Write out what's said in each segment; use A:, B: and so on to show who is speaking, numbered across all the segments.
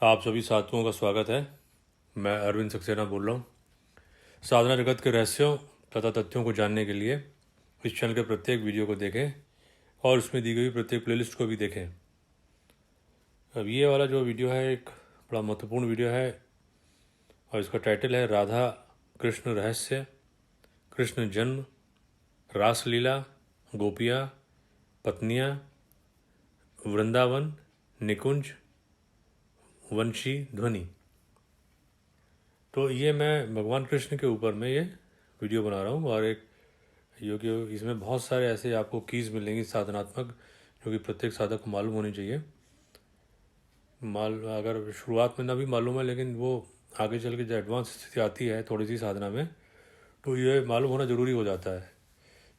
A: आप सभी साथियों का स्वागत है। मैं अरविंद सक्सेना बोल रहा हूँ। साधना जगत के रहस्यों तथा तथ्यों को जानने के लिए इस चैनल के प्रत्येक वीडियो को देखें और उसमें दी गई प्रत्येक प्लेलिस्ट को भी देखें। अब ये वाला जो वीडियो है एक बड़ा महत्वपूर्ण वीडियो है और इसका टाइटल है राधा कृष्ण रहस्य, कृष्ण जन्म, रासलीला, गोपियाँ, पत्नियाँ, वृंदावन, निकुंज, वंशी ध्वनि। तो ये मैं भगवान कृष्ण के ऊपर में ये वीडियो बना रहा हूँ और एक योगी इसमें बहुत सारे ऐसे आपको कीज़ मिलेंगी साधनात्मक जो कि प्रत्येक साधक को मालूम होनी चाहिए। अगर शुरुआत में ना भी मालूम है लेकिन वो आगे चल के जो एडवांस स्थिति आती है थोड़ी सी साधना में तो ये मालूम होना ज़रूरी हो जाता है,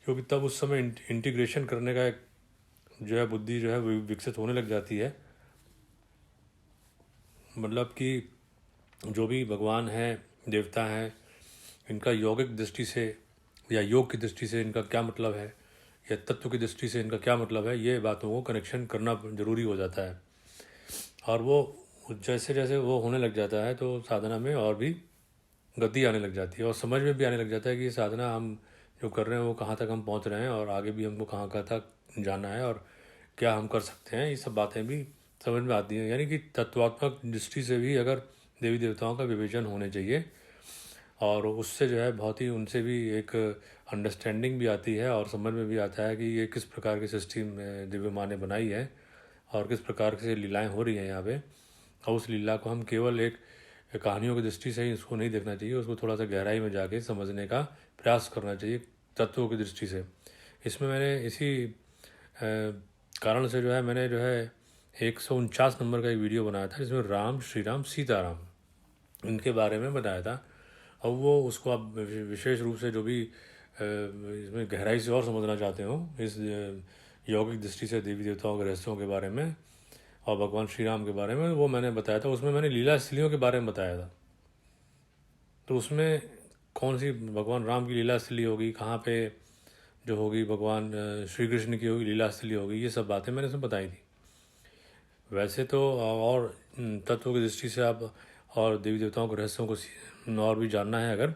A: क्योंकि तब उस समय इंटीग्रेशन करने का एक जो है बुद्धि जो है विकसित होने लग जाती है। मतलब कि जो भी भगवान है, देवता हैं, इनका यौगिक दृष्टि से या योग की दृष्टि से इनका क्या मतलब है या तत्व की दृष्टि से इनका क्या मतलब है, ये बातों को कनेक्शन करना जरूरी हो जाता है। और वो जैसे जैसे वो होने लग जाता है तो साधना में और भी गति आने लग जाती है और समझ में भी आने लग जाता है कि ये साधना हम जो कर रहे हैं वो कहाँ तक हम पहुँच रहे हैं और आगे भी हमको कहाँ कहाँ तक जाना है और क्या हम कर सकते हैं। ये सब बातें भी समझ में आती हैं। यानी कि तत्वात्मक दृष्टि से भी अगर देवी देवताओं का विवेचन होने चाहिए और उससे जो है बहुत ही उनसे भी एक अंडरस्टैंडिंग भी आती है और समझ में भी आता है कि ये किस प्रकार की सिस्टम दिव्य माँ ने बनाई है और किस प्रकार से लीलाएं हो रही हैं यहाँ पे। और उस लीला को हम केवल एक कहानियों की दृष्टि से ही उसको नहीं देखना चाहिए, उसको थोड़ा सा गहराई में जाके समझने का प्रयास करना चाहिए तत्वों की दृष्टि से। इसमें मैंने इसी कारण से जो है मैंने जो है 149 नंबर का एक वीडियो बनाया था जिसमें राम, श्री राम, सीताराम इनके बारे में बताया था। और वो उसको आप विशेष रूप से जो भी इसमें गहराई से और समझना चाहते हो इस यौगिक दृष्टि से देवी देवताओं के रहस्यों के बारे में और भगवान श्री राम के बारे में, वो मैंने बताया था। उसमें मैंने लीला स्थलियों के बारे में बताया था। तो उसमें कौन सी भगवान राम की लीला स्थली होगी, कहाँ पे जो होगी भगवान श्री कृष्ण की होगी लीला स्थली होगी, ये सब बातें मैंने उसमें बताई थी। वैसे तो और तत्व की दृष्टि से आप और देवी देवताओं के रहस्यों को और भी जानना है अगर,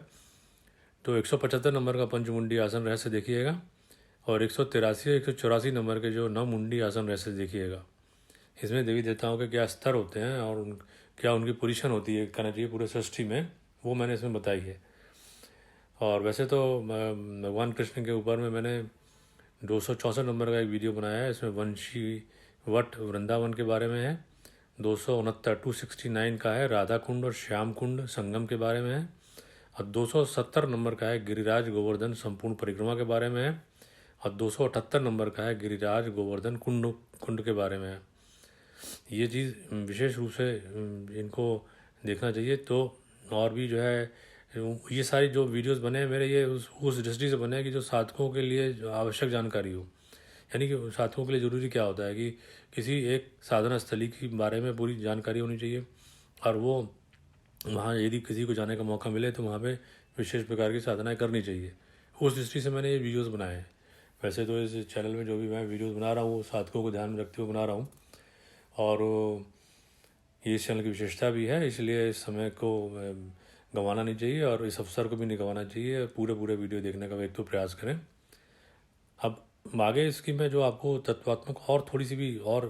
A: तो 175 नंबर का पंचमुंडी आसन रहस्य देखिएगा और 183 184 नंबर के जो नवमुंडी आसन रहस्य देखिएगा। इसमें देवी देवताओं के क्या स्तर होते हैं और क्या उनकी पोजीशन होती है कहना चाहिए पूरे सृष्टि में, वो मैंने इसमें बताई है। और वैसे तो भगवान कृष्ण के ऊपर में मैंने 264 नंबर का एक वीडियो बनाया है। इसमें वंशी वट वृंदावन के बारे में है। 269 का है राधा कुंड और श्याम कुंड संगम के बारे में है। और 270 नंबर का है गिरिराज गोवर्धन संपूर्ण परिक्रमा के बारे में है। और 278 नंबर का है गिरिराज गोवर्धन कुंड कुंड के बारे में है। ये चीज़ विशेष रूप से इनको देखना चाहिए। तो और भी जो है ये सारी जो वीडियोस बने हैं मेरे, ये उस दृष्टि से बने हैं कि जो साधकों के लिए जो आवश्यक जानकारी हो। यानी कि साधकों के लिए ज़रूरी क्या होता है कि किसी एक साधना स्थली के बारे में पूरी जानकारी होनी चाहिए और वो वहाँ यदि किसी को जाने का मौका मिले तो वहाँ पे विशेष प्रकार की साधनाएं करनी चाहिए। उस दृष्टि से मैंने ये वीडियोस बनाए हैं। वैसे तो इस चैनल में जो भी मैं वीडियोस बना रहा हूँ वो साधकों को ध्यान में रखते हुए बना रहा हूँ और ये इस चैनल की विशेषता भी है, इसलिए इस समय को गंवाना नहीं चाहिए और इस अवसर को भी नहीं गंवाना चाहिए। पूरे पूरे वीडियो देखने का एक तो प्रयास करें। अब आगे इसकी मैं जो आपको तत्वात्मक और थोड़ी सी भी और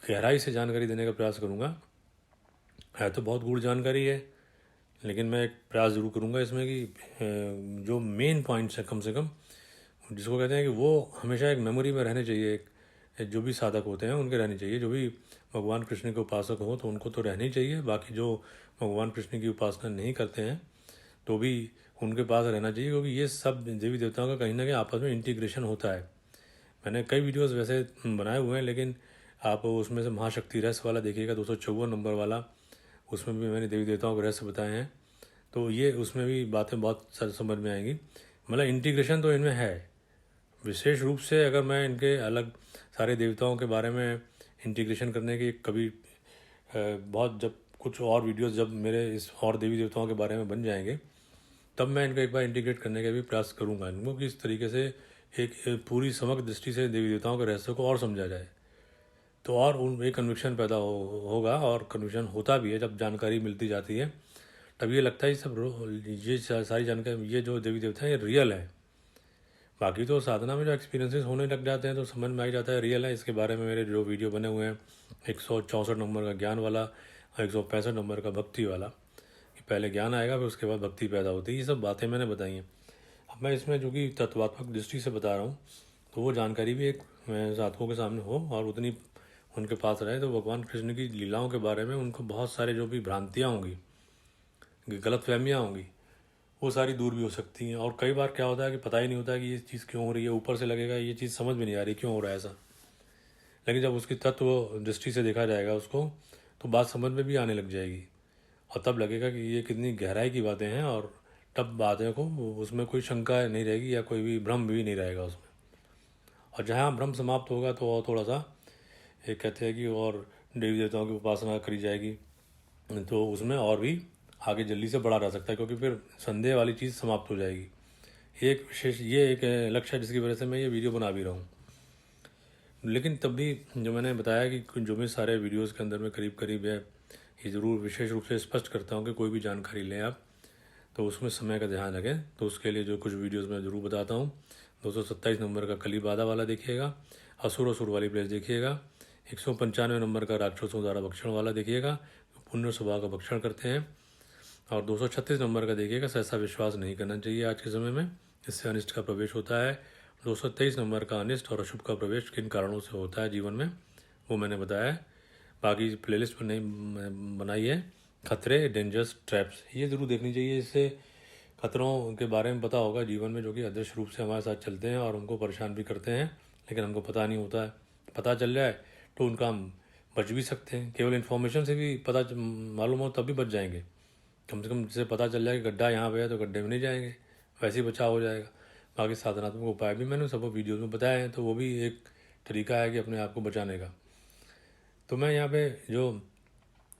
A: गहराई से जानकारी देने का प्रयास करूँगा। है तो बहुत गूढ़ जानकारी है लेकिन मैं एक प्रयास ज़रूर करूँगा इसमें कि जो मेन पॉइंट्स हैं कम से कम, जिसको कहते हैं कि वो हमेशा एक मेमोरी में रहने चाहिए। एक जो भी साधक होते हैं उनके रहनी चाहिए। जो भी भगवान कृष्ण के उपासक हो तो उनको तो रहनी चाहिए, बाकी जो भगवान कृष्ण की उपासना नहीं करते हैं तो भी उनके पास रहना चाहिए, क्योंकि ये सब देवी देवताओं का कहीं ना कहीं आपस में इंटीग्रेशन होता है। मैंने कई वीडियोस वैसे बनाए हुए हैं लेकिन आप उसमें से महाशक्ति रहस्य वाला देखिएगा 254 नंबर वाला, उसमें भी मैंने देवी देवताओं के रहस्य बताए हैं। तो ये उसमें भी बातें बहुत समझ में आएंगी। मतलब इंटीग्रेशन तो इनमें है। विशेष रूप से अगर मैं इनके अलग सारे देवताओं के बारे में इंटीग्रेशन करने की कभी बहुत जब कुछ और वीडियोस जब मेरे इस और देवी देवताओं के बारे में बन जाएंगे तब मैं इनको एक बार इंटीग्रेट करने का भी प्रयास करूँगा इनको, कि इस तरीके से एक पूरी समग्र दृष्टि से देवी देवताओं के रहस्य को और समझा जाए। तो और उन एक कन्विक्शन पैदा होगा, और कन्विक्शन होता भी है जब जानकारी मिलती जाती है, तब ये लगता है ये सारी जानकारी, ये जो देवी देवता है ये रियल है। बाकी तो साधना में जो एक्सपीरियंसेस होने लग जाते हैं तो समझ में आ ही जाता है रियल है। इसके बारे में मेरे जो वीडियो बने हुए हैं, 164 नंबर का ज्ञान वाला और 165 नंबर का भक्ति वाला, कि पहले ज्ञान आएगा फिर उसके बाद भक्ति पैदा होती है, ये सब बातें मैंने बताई हैं। अब मैं इसमें जो कि तत्वात्मक दृष्टि से बता रहा हूँ, तो वो जानकारी भी एक साधकों के सामने हो और उतनी उनके पास रहे, तो भगवान कृष्ण की लीलाओं के बारे में उनको बहुत सारे जो भी भ्रांतियाँ होंगी, गलत फहमियाँ होंगी, वो सारी दूर भी हो सकती हैं। और कई बार क्या होता है कि पता ही नहीं होता कि ये चीज़ क्यों हो रही है, ऊपर से लगेगा ये चीज़ समझ में नहीं आ रही क्यों हो रहा है ऐसा, लेकिन जब उसकी तत्व दृष्टि से देखा जाएगा उसको, तो बात समझ में भी आने लग जाएगी और तब लगेगा कि ये कितनी गहराई की बातें हैं, और तब बातें को उसमें कोई शंका नहीं रहेगी या कोई भी भ्रम भी नहीं रहेगा उसमें। और जहाँ भ्रम समाप्त होगा तो और थोड़ा सा एक कहते हैं कि और देवी देवताओं की उपासना करी जाएगी, तो उसमें और भी आगे जल्दी से बढ़ा रह सकता है, क्योंकि फिर संदेह वाली चीज़ समाप्त हो जाएगी। ये एक लक्ष्य है जिसकी वजह से मैं ये वीडियो बना भी रहा हूँ। लेकिन तब भी जो मैंने बताया कि जो भी सारे वीडियोस के अंदर में करीब करीब है, ये ज़रूर विशेष रूप से स्पष्ट करता हूँ कि कोई भी जानकारी लें आप तो उसमें समय का ध्यान रखें। तो उसके लिए जो कुछ वीडियोस मैं ज़रूर बताता हूँ, 227 नंबर का कली बाधा वाला देखिएगा, असुर वाली प्लेस देखिएगा, 195 नंबर का राक्षसों द्वारा भक्षण वाला देखिएगा, पुण्य स्वभाव का भक्षण करते हैं, और 236 नंबर का देखिएगा, सहसा विश्वास नहीं करना चाहिए आज के समय में, इससे अनिष्ट का प्रवेश होता है। 223 नंबर का अनिष्ट और अशुभ का प्रवेश किन कारणों से होता है जीवन में, वो मैंने बताया है। बाकी प्लेलिस्ट पर नहीं बनाई है, खतरे, डेंजर्स, ट्रैप्स, ये ज़रूर देखनी चाहिए। इससे खतरों के बारे में पता होगा जीवन में, जो कि अदृश्य रूप से हमारे साथ चलते हैं और हमको परेशान भी करते हैं, लेकिन हमको पता नहीं होता है। पता चल जाए तो उनका हम बच भी सकते हैं, केवल इन्फॉर्मेशन से भी पता मालूम हो तब भी बच जाएंगे। कम से कम जिसे पता चल जाए कि गड्ढा यहाँ पे है तो गड्ढे में नहीं जाएंगे, वैसे ही बचाव हो जाएगा। बाकी साधनात्मक उपाय भी मैंने सब वीडियो में बताए हैं, तो वो भी एक तरीका है कि अपने आप को बचाने का। तो मैं यहाँ पे जो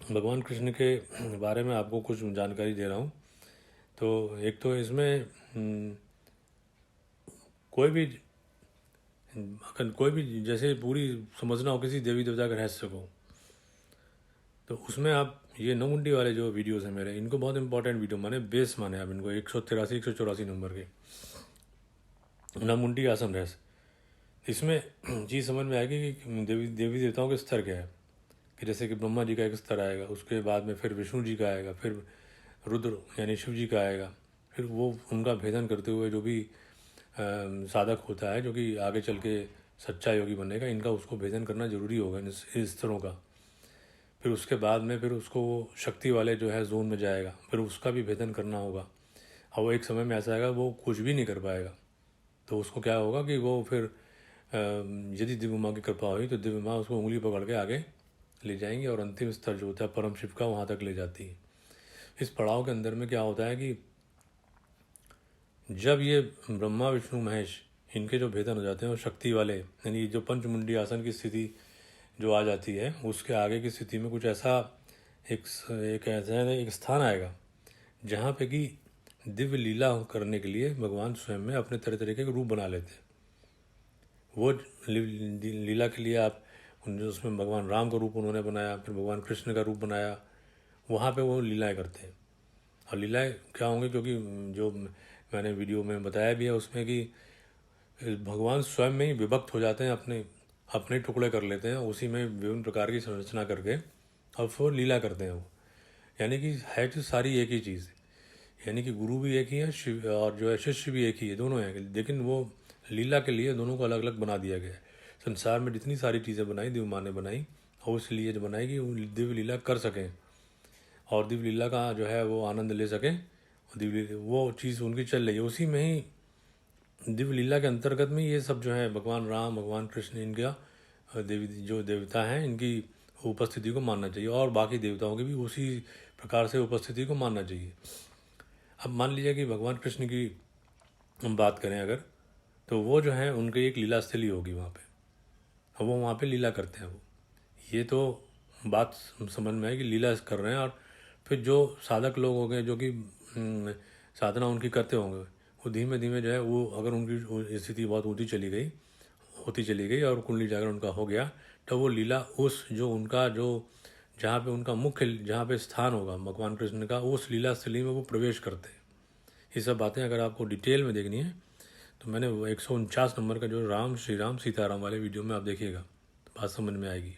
A: भगवान कृष्ण के बारे में आपको कुछ जानकारी दे रहा हूँ। तो एक तो इसमें कोई भी जैसे पूरी समझना हो किसी देवी देवता के रहस्य को, तो उसमें आप ये नौमुंडी वाले जो वीडियोस हैं मेरे, इनको बहुत इंपॉर्टेंट वीडियो माने, बेस माने आप इनको, 184 नंबर के नौमुंडी आसन रहस्य। इसमें चीज़ समझ में आएगी कि देवी देवताओं के स्तर क्या है, कि जैसे कि ब्रह्मा जी का एक स्तर आएगा, उसके बाद में फिर विष्णु जी का आएगा, फिर रुद्र यानी शिव जी का आएगा, फिर वो उनका भेदन करते हुए जो भी साधक होता है जो कि आगे चल के सच्चा योगी बनेगा, इनका उसको भेदन करना जरूरी होगा इस स्तरों का। फिर उसके बाद में फिर उसको वो शक्ति वाले जो है जोन में जाएगा, फिर उसका भी भेदन करना होगा। और वो एक समय में ऐसा आएगा वो कुछ भी नहीं कर पाएगा, तो उसको क्या होगा कि वो फिर यदि दिव्य माँ की कृपा हुई तो दिव्य माँ उसको उंगली पकड़ के आगे ले जाएंगी और अंतिम स्तर जो होता है परम शिव का, वहाँ तक ले जाती है। इस पड़ाव के अंदर में क्या होता है कि जब ये ब्रह्मा विष्णु महेश इनके जो भेदन हो जाते हैं और शक्ति वाले यानी जो पंचमुंडी आसन की स्थिति जो आ जाती है, उसके आगे की स्थिति में कुछ ऐसा एक ऐसा एक स्थान आएगा जहाँ पे कि दिव्य लीला करने के लिए भगवान स्वयं में अपने तरह तरह के रूप बना लेते हैं। वो लीला के लिए आप उसमें भगवान राम का रूप उन्होंने बनाया, फिर भगवान कृष्ण का रूप बनाया, वहाँ पे वो लीलाएं करते हैं। और लीलाएं क्या होंगी, क्योंकि जो मैंने वीडियो में बताया भी है उसमें कि भगवान स्वयं में ही विभक्त हो जाते हैं, अपने टुकड़े कर लेते हैं, उसी में विभिन्न प्रकार की संरचना करके और फिर लीला करते हैं वो। यानी कि है तो सारी एक ही चीज़, यानी कि गुरु भी एक ही है, शिव और जो है शिष्य भी एक ही है, दोनों हैं, लेकिन वो लीला के लिए दोनों को अलग अलग बना दिया गया है। संसार में जितनी सारी चीज़ें बनाई दिव्य माँ ने बनाई, और इसलिए जो बनाई कि वो दिव्य लीला कर सकें और दिव्य लीला का जो है वो आनंद ले सकें। और दिव्य वो चीज़ उनकी चल रही है, उसी में ही दिव्य लीला के अंतर्गत में ये सब जो है भगवान राम भगवान कृष्ण इनका देवी जो देवता हैं इनकी उपस्थिति को मानना चाहिए, और बाकी देवताओं की भी उसी प्रकार से उपस्थिति को मानना चाहिए। अब मान लीजिए कि भगवान कृष्ण की हम बात करें अगर, तो वो जो है उनकी एक लीला स्थली होगी वहाँ पे, और वो वहाँ पे लीला करते हैं वो। ये तो बात समझ में है कि लीला कर रहे हैं। और फिर जो साधक लोग हो गए जो कि साधना उनकी करते होंगे, वो धीमे धीमे जो है वो अगर उनकी स्थिति बहुत होती चली गई और कुंडली जागरण उनका हो गया, तो वो लीला उस जो उनका जो जहाँ पे उनका मुख्य जहाँ पे स्थान होगा भगवान कृष्ण का, उस लीला स्थली में वो प्रवेश करते हैं। ये सब बातें अगर आपको डिटेल में देखनी है तो मैंने वो 149 नंबर का जो राम श्री राम सीताराम वाले वीडियो में आप देखिएगा तो बात समझ में आएगी।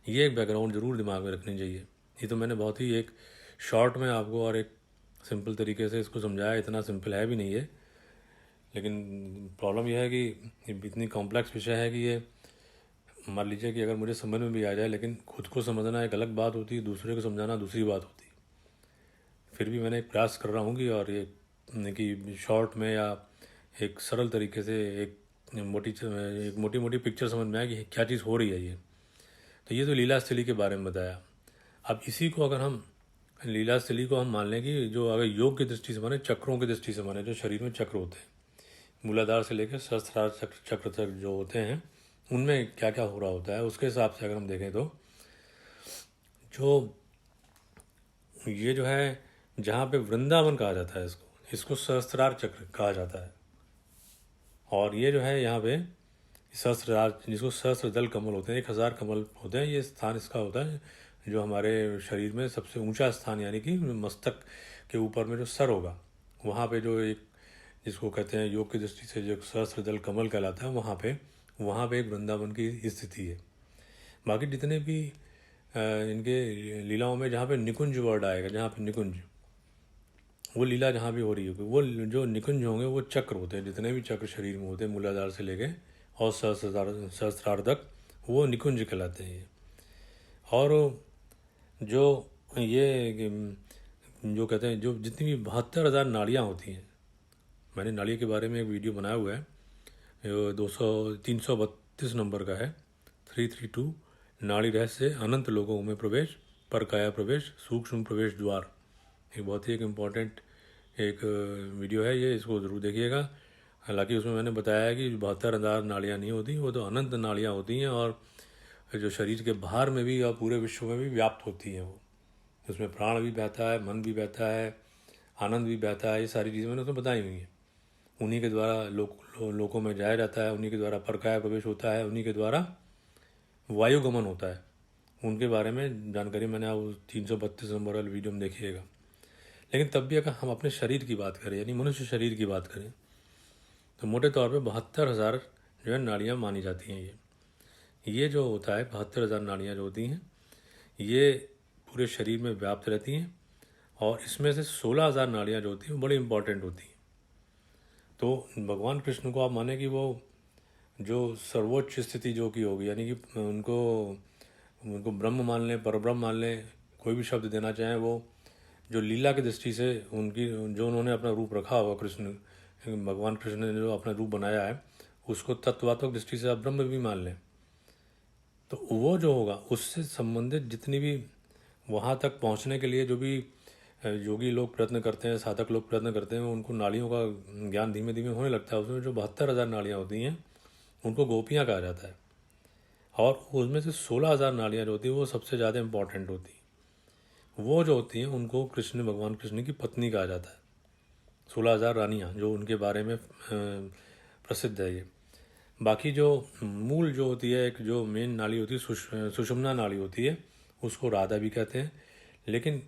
A: ये एक बैकग्राउंड ज़रूर दिमाग में रखनी चाहिए। ये तो मैंने बहुत ही एक शॉर्ट में आपको और एक सिंपल तरीके से इसको समझाया, इतना सिंपल है भी नहीं है, लेकिन प्रॉब्लम यह है कि इतनी कॉम्प्लेक्स विषय है कि ये मान लीजिए कि अगर मुझे समझ में भी आ जाए, लेकिन खुद को समझना एक अलग बात होती है, दूसरे को समझाना दूसरी बात होती है। फिर भी मैंने एक प्रयास कर रहा हूँ कि और ये कि शॉर्ट में या एक सरल तरीके से एक मोटी मोटी पिक्चर समझ में आए कि क्या चीज़ हो रही है ये। तो ये तो लीला स्थली के बारे में बताया। अब इसी को अगर हम लीला स्थली को हम मान लें कि जो अगर योग की दृष्टि से माने, चक्रों की दृष्टि से माने, जो शरीर में चक्र होते हैं मूलाधार से लेकर सहस्त्रार चक्र तक जो होते हैं, उनमें क्या क्या हो रहा होता है, उसके हिसाब से अगर हम देखें तो जो ये जो है जहाँ पे वृंदावन कहा जाता है, इसको सहस्त्रार चक्र कहा जाता है। और ये जो है यहाँ पे सहस्त्रार, जिसको सहस्त्र दल कमल होते हैं, 1000 कमल होते हैं, ये स्थान इसका होता है जो हमारे शरीर में सबसे ऊंचा स्थान, यानी कि मस्तक के ऊपर में जो सर होगा वहाँ पे जो एक जिसको कहते हैं योग की दृष्टि से जो सहस्त्र दल कमल कहलाता है, वहाँ पे एक वृंदावन की स्थिति है। बाकी जितने भी इनके लीलाओं में जहाँ पे निकुंज वर्ड आएगा, जहाँ पे निकुंज वो लीला जहाँ भी हो रही होगी, वो जो निकुंज होंगे वो चक्र होते हैं, जितने भी चक्र शरीर में होते हैं मूलाधार से लेके और सहस्त्रार तक, वो निकुंज कहलाते हैं ये। और जो ये जो कहते हैं जो जितनी भी 72,000 नाड़ियाँ होती हैं, मैंने नाड़ी के बारे में एक वीडियो बनाया हुआ है, 332 नंबर का है, 332 नाड़ी रहस्य अनंत लोगों में प्रवेश, पर काया प्रवेश, सूक्ष्म प्रवेश द्वार। एक बहुत ही एक इम्पॉर्टेंट एक वीडियो है ये, इसको ज़रूर देखिएगा। हालांकि उसमें मैंने बताया है कि 72,000 नाड़ियाँ नहीं होती, वो तो अनंत नाड़ियाँ होती हैं, और जो शरीर के बाहर में भी और पूरे विश्व में भी व्याप्त होती हैं। वो उसमें प्राण भी बहता है, मन भी बहता है, आनंद भी बहता है, ये सारी चीज़ें मैंने उसमें बताई हुई हैं। उन्हीं के द्वारा लोकों में जाया जाता है, उन्हीं के द्वारा परकाया प्रवेश होता है, उन्हीं के द्वारा वायुगमन होता है। उनके बारे में जानकारी मैंने आप 332 नंबर वाले वीडियो में देखिएगा। लेकिन तब भी अगर हम अपने शरीर की बात करें, यानी मनुष्य शरीर की बात करें, तो मोटे तौर पे 72,000 जो है नाड़ियाँ मानी जाती हैं। ये जो होता है 72,000 नाड़ियाँ जो होती हैं, ये पूरे शरीर में व्याप्त रहती हैं, और इसमें से 16,000 नाड़ियाँ जो होती हैं वो बड़ी इंपॉर्टेंट होती हैं। तो भगवान कृष्ण को आप माने कि वो जो सर्वोच्च स्थिति जो की होगी, यानी कि उनको ब्रह्म मान लें, परब्रह्म मान लें, कोई भी शब्द देना चाहें, वो जो लीला की दृष्टि से उनकी जो उन्होंने अपना रूप रखा हुआ, कृष्ण भगवान कृष्ण ने जो अपना रूप बनाया है, उसको तत्वात्मक दृष्टि से आप ब्रह्म भी मान लें, तो वो जो होगा उससे संबंधित जितनी भी वहाँ तक पहुँचने के लिए जो भी योगी लोग प्रयत्न करते हैं, साधक लोग प्रयत्न करते हैं, उनको नाड़ियों का ज्ञान धीमे धीमे होने लगता है। उसमें जो 72,000 नाड़ियाँ होती हैं उनको गोपियाँ कहा जाता है, और उसमें से 16,000 नाड़ियाँ जो होती हैं वो सबसे ज़्यादा इंपॉर्टेंट होती हैं। वो जो होती हैं उनको भगवान कृष्ण की पत्नी कहा जाता है। 16,000 रानियाँ जो उनके बारे में प्रसिद्ध है ये। बाकी जो मूल जो होती है, एक जो मेन नाड़ी होती है सुषुम्ना नाड़ी होती है, उसको राधा भी कहते हैं। लेकिन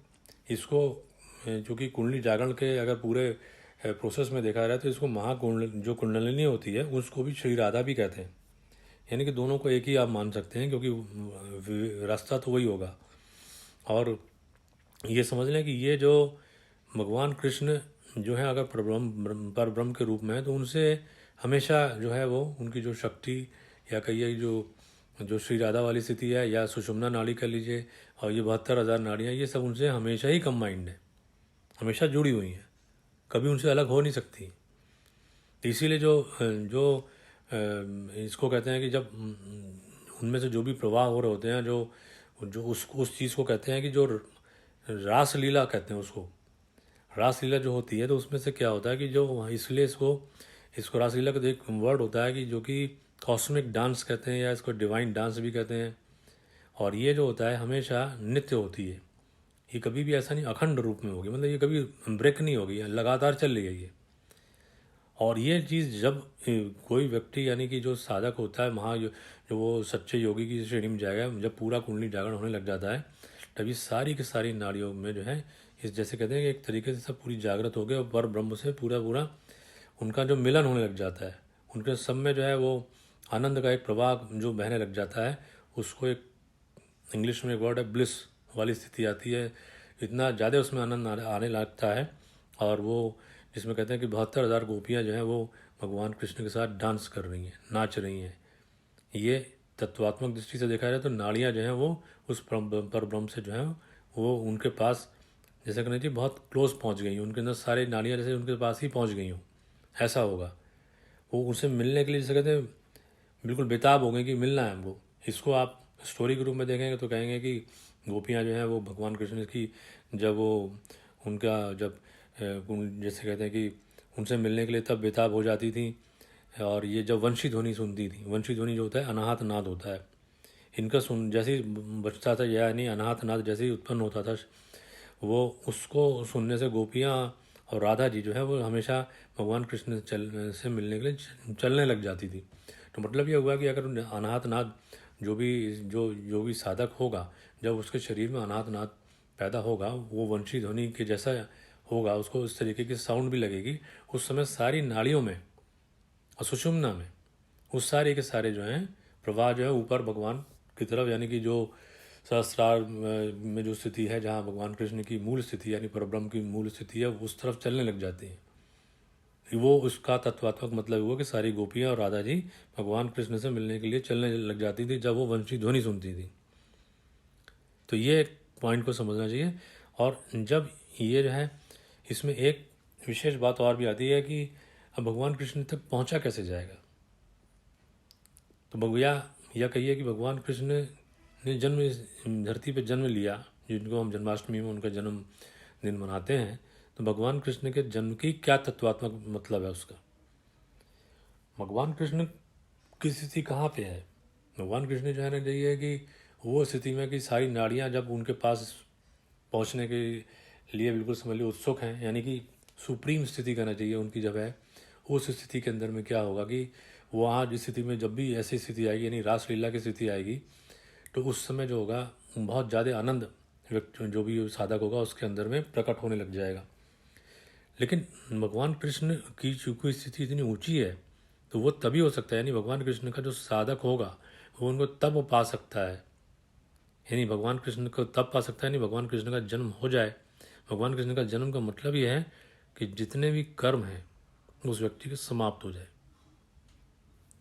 A: इसको चूँकि कुंडली जागरण के अगर पूरे प्रोसेस में देखा जाए तो इसको जो कुंडलिनी होती है उसको भी श्री राधा भी कहते हैं। यानी कि दोनों को एक ही आप मान सकते हैं, क्योंकि रास्ता तो वही होगा। और ये समझ लें कि ये जो भगवान कृष्ण जो है अगर पर ब्रह्म के रूप में है, तो उनसे हमेशा जो है वो उनकी जो शक्ति या कहिए जो श्री राधा वाली स्थिति है, या सुषुम्ना नाड़ी कर लीजिए, और ये 72,000 नाड़ियाँ, ये सब उनसे हमेशा ही कंबाइंड है, हमेशा जुड़ी हुई हैं, कभी उनसे अलग हो नहीं सकती। तो इसीलिए जो इसको कहते हैं कि जब उनमें से जो भी प्रवाह हो रहे होते हैं, जो उस चीज़ को कहते हैं कि जो रासलीला कहते हैं उसको, रासलीला जो होती है, तो उसमें से क्या होता है कि जो इसलिए इसको रासलीला का एक वर्ड होता है कि जो कि कॉस्मिक डांस कहते हैं, या इसको डिवाइन डांस भी कहते हैं। और ये जो होता है हमेशा नित्य होती है, ये कभी भी ऐसा नहीं अखंड रूप में होगी, मतलब ये कभी ब्रेक नहीं होगी, लगातार चल रही है ये। और ये चीज़ जब कोई व्यक्ति यानी कि जो साधक होता है जो वो सच्चे योगी की श्रेणी में जाएगा, जब पूरा कुंडली जागरण होने लग जाता है, तभी सारी की सारी नाड़ियों में जो है इस जैसे कहते हैं कि एक तरीके से सब पूरी जागृत हो गए और पर ब्रह्म से पूरा पूरा उनका जो मिलन होने लग जाता है, उनके सब में जो है वो आनंद का एक प्रवाह जो बहने लग जाता है, उसको एक इंग्लिश में एक वर्ड है ब्लिस वाली स्थिति आती है। इतना ज़्यादा उसमें आनंद आने लगता है, और वो जिसमें कहते हैं कि 72,000 गोपियाँ जो हैं वो भगवान कृष्ण के साथ डांस कर रही हैं, नाच रही हैं। ये तत्वात्मक दृष्टि से देखा जाए तो नाड़ियाँ जो हैं वो उस पर ब्रह्म से जो है वो उनके पास जैसे कहना चाहिए बहुत क्लोज पहुँच गई, उनके अंदर सारी नाड़ियाँ जैसे उनके पास ही पहुँच गई हों, ऐसा होगा। वो उनसे मिलने के लिए जैसे कहते हैं बिल्कुल बेताब हो गए कि मिलना है हमको। इसको आप स्टोरी के रूप में देखेंगे तो कहेंगे कि गोपियाँ जो हैं वो भगवान कृष्ण की जब वो उनका जब जैसे कहते हैं कि उनसे मिलने के लिए तब बेताब हो जाती थी। और ये जब वंशी ध्वनि सुनती थी, वंशी ध्वनि जो होता है अनाहत नाद होता है, इनका सुन जैसे ही बचता था यानी अनाहत नाद जैसे ही उत्पन्न होता था, वो उसको सुनने से गोपियाँ और राधा जी जो है वो हमेशा भगवान कृष्ण से मिलने के लिए चलने लग जाती थी। तो मतलब ये हुआ कि अगर अनाहत नाद जो भी साधक होगा, जब उसके शरीर में अनाहत नाद पैदा होगा, वो वंशी ध्वनि के जैसा होगा, उसको इस तरीके की साउंड भी लगेगी, उस समय सारी नाड़ियों में और सुषुम्ना में उस सारे के सारे जो हैं प्रवाह जो है ऊपर भगवान की तरफ, यानी कि जो सहस्रार में जो स्थिति है जहाँ भगवान कृष्ण की मूल स्थिति यानी परब्रह्म की मूल स्थिति है, उस तरफ चलने लग जाती हैं। वो उसका तत्वात्मक मतलब हुआ कि सारी गोपियाँ और राधा जी भगवान कृष्ण से मिलने के लिए चलने लग जाती थी जब वो वंशी ध्वनि सुनती थी। तो ये एक पॉइंट को समझना चाहिए। और जब ये जो है इसमें एक विशेष बात और भी आती है कि अब भगवान कृष्ण तक पहुंचा कैसे जाएगा। तो भगवया यह कहिए कि भगवान कृष्ण ने जन्म इस धरती पर जन्म लिया, जिनको हम जन्माष्टमी में उनका जन्म दिन मनाते हैं। तो भगवान कृष्ण के जन्म की क्या तत्वात्मक मतलब है उसका। भगवान कृष्ण की स्थिति कहाँ पे है। भगवान कृष्ण जो है ना चाहिए कि वो स्थिति में कि सारी नाड़ियाँ जब उनके पास पहुँचने के लिए बिल्कुल समझ लीजिए उत्सुक हैं, यानी कि सुप्रीम स्थिति कहना चाहिए उनकी जब है, उस स्थिति के अंदर में क्या होगा कि वहाँ जिस स्थिति में जब भी ऐसी स्थिति आएगी यानी रासलीला की स्थिति आएगी, तो उस समय जो होगा बहुत ज़्यादा आनंद व्यक्ति जो भी साधक होगा उसके अंदर में प्रकट होने लग जाएगा। लेकिन भगवान कृष्ण की चूँकि स्थिति इतनी ऊंची है तो वो तभी हो सकता है, यानी भगवान कृष्ण का जो साधक होगा वो उनको तब पा सकता है, यानी भगवान कृष्ण को तब पा सकता है, यानी भगवान कृष्ण का जन्म हो जाए। भगवान कृष्ण का जन्म का मतलब ये है कि जितने भी कर्म हैं उस व्यक्ति के समाप्त हो जाए,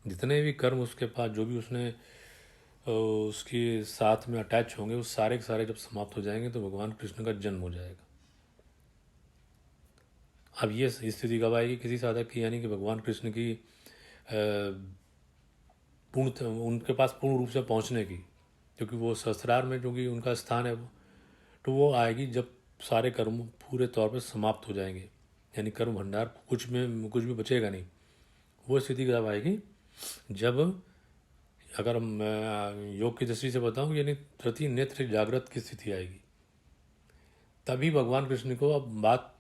A: जितने भी कर्म उसके पास जो भी उसने उसके साथ में अटैच होंगे वो सारे के सारे जब समाप्त हो जाएंगे तो भगवान कृष्ण का जन्म हो जाएगा। अब ये स्थिति कब आएगी किसी साधक की, यानी कि भगवान कृष्ण की पूर्ण उनके पास पूर्ण रूप से पहुंचने की, क्योंकि वो सहस्रार में जो कि उनका स्थान है वो, तो वो आएगी जब सारे कर्म पूरे तौर पर समाप्त हो जाएंगे, यानी कर्म भंडार कुछ भी बचेगा नहीं। वो स्थिति कब आएगी जब अगर मैं योग की दृष्टि से बताऊं यानी तृतीय नेत्र जागृत की स्थिति आएगी, तभी भगवान कृष्ण को अब बात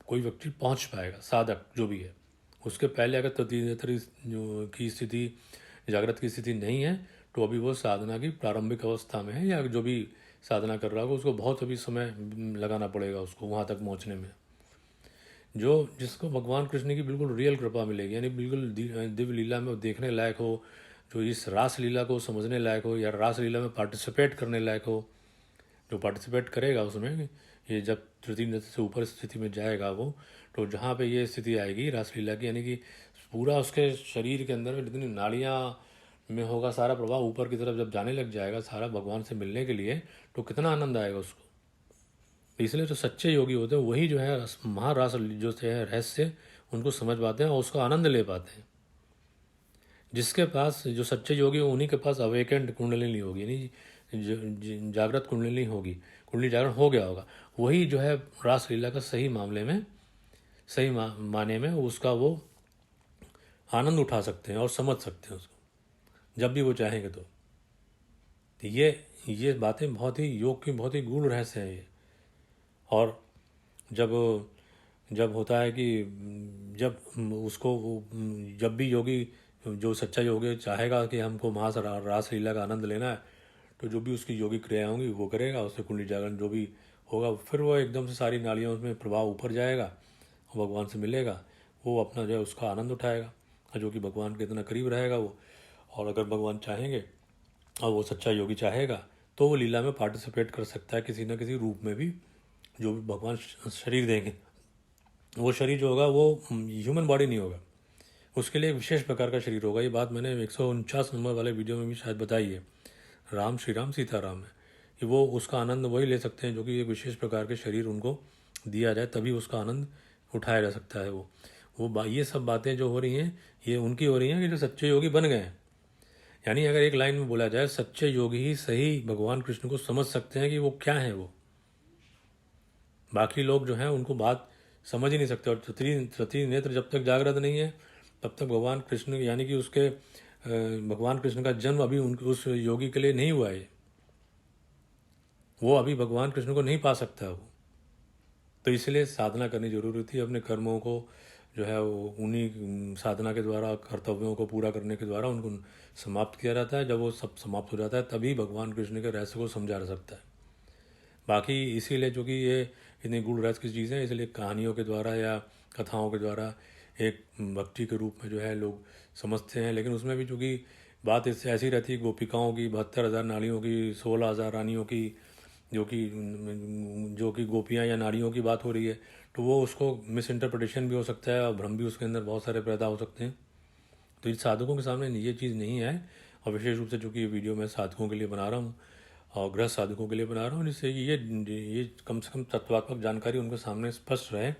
A: कोई व्यक्ति पहुंच पाएगा, साधक जो भी है। उसके पहले अगर तृतीय नेत्र की स्थिति जागृत की स्थिति नहीं है तो अभी वो साधना की प्रारंभिक अवस्था में है, या जो भी साधना कर रहा होगा उसको बहुत अभी समय लगाना पड़ेगा उसको वहाँ तक पहुँचने में। जो जिसको भगवान कृष्ण की बिल्कुल रियल कृपा मिलेगी, यानी बिल्कुल दिव्य लीला में देखने लायक हो, जो इस रास लीला को समझने लायक हो या रास लीला में पार्टिसिपेट करने लायक हो, जो पार्टिसिपेट करेगा उसमें ये जब तृतीय नेत्र से ऊपर स्थिति में जाएगा वो, तो जहाँ पे ये स्थिति आएगी रासलीला की, यानी कि पूरा उसके शरीर के अंदर में जितनी नाड़ियाँ में होगा सारा प्रभाव ऊपर की तरफ जब जाने लग जाएगा सारा भगवान से मिलने के लिए, तो कितना आनंद आएगा उसको। इसलिए जो सच्चे योगी होते हैं वही जो है महारास जो है रहस्य उनको समझ पाते हैं और उसका आनंद ले पाते हैं। जिसके पास जो सच्चे योगी हो उन्हीं के पास अवेकेंड कुंडलिनी होगी, यानी जागृत कुंडलिनी होगी, कुंडली जागरण हो गया होगा, वही जो है रासलीला का सही मामले में सही माने में उसका वो आनंद उठा सकते हैं और समझ सकते हैं उसको जब भी वो चाहेंगे। तो ये बातें बहुत ही योग की बहुत ही गूढ़ रहस्य है ये। और जब जब होता है कि जब उसको जब भी योगी जो सच्चा योगी चाहेगा कि हमको रास लीला का आनंद लेना है, तो जो भी उसकी योगिक क्रियाएं होंगी वो करेगा, उससे कुंडली जागरण जो भी होगा, फिर वो एकदम से सारी नालियों में प्रभाव ऊपर जाएगा और भगवान से मिलेगा, वो अपना जो है उसका आनंद उठाएगा, जो कि भगवान के इतना करीब रहेगा वो। और अगर भगवान चाहेंगे और वो सच्चा योगी चाहेगा तो वो लीला में पार्टिसिपेट कर सकता है किसी न किसी रूप में भी, जो भी भगवान शरीर देंगे। वो शरीर जो होगा वो ह्यूमन बॉडी नहीं होगा, उसके लिए एक विशेष प्रकार का शरीर होगा। ये बात मैंने 149 नंबर वाले वीडियो में भी शायद बताई है। राम श्री राम सीताराम है कि वो उसका आनंद वही ले सकते हैं जो कि एक विशेष प्रकार के शरीर उनको दिया जाए, तभी उसका आनंद उठाया जा सकता है। ये सब बातें जो हो रही हैं ये उनकी हो रही हैं कि जो सच्चे योगी बन गए हैं। यानी अगर एक लाइन में बोला जाए, सच्चे योगी ही सही भगवान कृष्ण को समझ सकते हैं कि वो क्या है वो, बाकी लोग जो हैं उनको बात समझ ही नहीं सकते। और तृतीय नेत्र जब तक जागृत नहीं है तब तक भगवान कृष्ण यानी कि उसके भगवान कृष्ण का जन्म अभी उस योगी के लिए नहीं हुआ है, वो अभी भगवान कृष्ण को नहीं पा सकता वो। तो इसलिए साधना करनी जरूरी थी। अपने कर्मों को जो है वो उन्हीं साधना के द्वारा, कर्तव्यों को पूरा करने के द्वारा उनको समाप्त किया जाता है। जब वो सब समाप्त हो जाता है तभी भगवान कृष्ण के रहस्य को समझा जा सकता है। बाकी इसीलिए चूँकि ये इतनी गूढ़ रहस्य की चीज़ें हैं, इसलिए कहानियों के द्वारा या कथाओं के द्वारा एक भक्ति के रूप में जो है लोग समझते हैं। लेकिन उसमें भी चूँकि बात इससे ऐसी रहती है, गोपिकाओं की 72,000 नारियों की, 16,000 रानियों की, जो कि गोपियाँ या नारियों की बात हो रही है, तो वो उसको मिस इंटरप्रिटेशन भी हो सकता है और भ्रम भी उसके अंदर बहुत सारे पैदा हो सकते हैं। तो इस साधकों के सामने ये चीज़ नहीं है। और विशेष रूप से चूँकि ये वीडियो मैं साधकों के लिए बना रहा हूँ और गृहस्थ साधकों के लिए बना रहा हूँ, जिससे ये कम से कम तत्वात्मक जानकारी उनके सामने स्पष्ट रहे,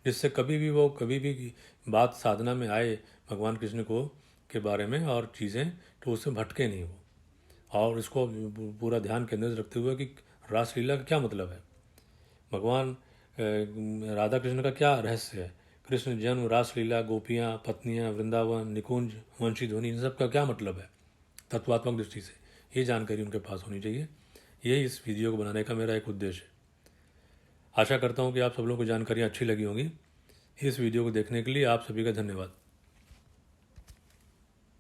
A: जिससे कभी भी बात साधना में आए भगवान कृष्ण को के बारे में और चीज़ें, तो उससे भटके नहीं वो। और इसको पूरा ध्यान केंद्रित रखते हुए कि रासलीला का क्या मतलब है, भगवान राधा कृष्ण का क्या रहस्य है, कृष्ण जन्म, रासलीला, गोपियाँ, पत्नियाँ, वृंदावन, निकुंज, वंशी ध्वनि, इन सब का क्या मतलब है तत्वात्मक दृष्टि से, ये जानकारी उनके पास होनी चाहिए। यही इस वीडियो को बनाने का मेरा एक उद्देश्य है। आशा करता हूँ कि आप सब लोगों को जानकारियाँ अच्छी लगी होंगी। इस वीडियो को देखने के लिए आप सभी का धन्यवाद।